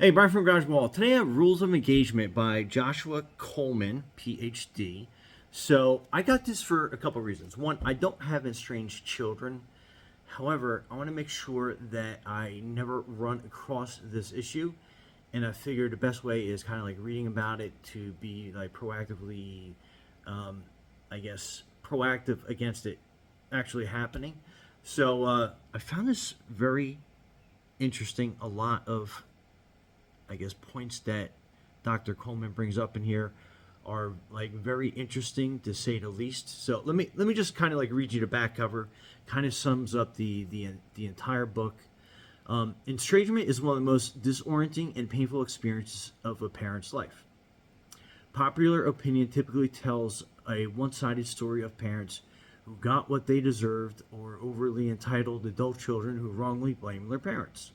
Hey, Brian from GarageMahal. Today I have Rules of Engagement by Joshua Coleman, PhD. So I got this for a couple of reasons. One, I don't have estranged children. However, I want to make sure that I never run across this issue. And I figured the best way is kind of like reading about it to be like proactively, proactive against it actually happening. So I found this very interesting. A lot of points that Dr. Coleman brings up in here are like very interesting to say the least. So let me just kind of like read you the back cover. Kind of sums up the entire book. Estrangement is one of the most disorienting and painful experiences of a parent's life. Popular opinion typically tells a one-sided story of parents who got what they deserved or overly entitled adult children who wrongly blame their parents.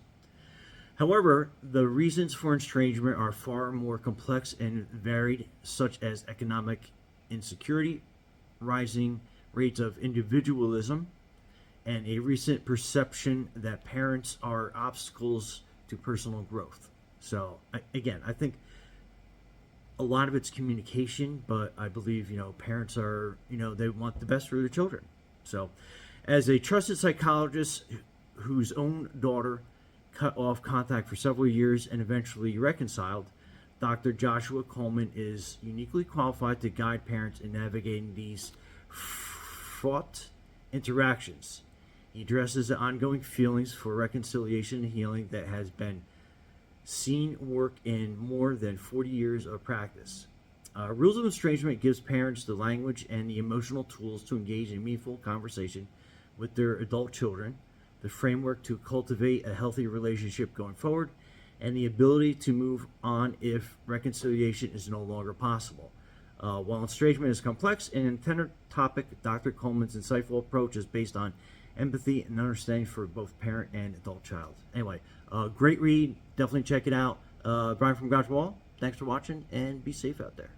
However, the reasons for estrangement are far more complex and varied, such as economic insecurity, rising rates of individualism, and a recent perception that parents are obstacles to personal growth. So, again, I think a lot of it's communication, but I believe, parents are, they want the best for their children. So, as a trusted psychologist whose own daughter cut off contact for several years and eventually reconciled, Dr. Joshua Coleman is uniquely qualified to guide parents in navigating these fraught interactions. He addresses the ongoing feelings for reconciliation and healing that has been seen work in more than 40 years of practice. Rules of Estrangement gives parents the language and the emotional tools to engage in meaningful conversation with their adult children, the framework to cultivate a healthy relationship going forward, and the ability to move on if reconciliation is no longer possible. While estrangement is complex and tender topic, Dr. Coleman's insightful approach is based on empathy and understanding for both parent and adult child. Anyway, great read. Definitely check it out. Brian from GarageMahal, thanks for watching, and be safe out there.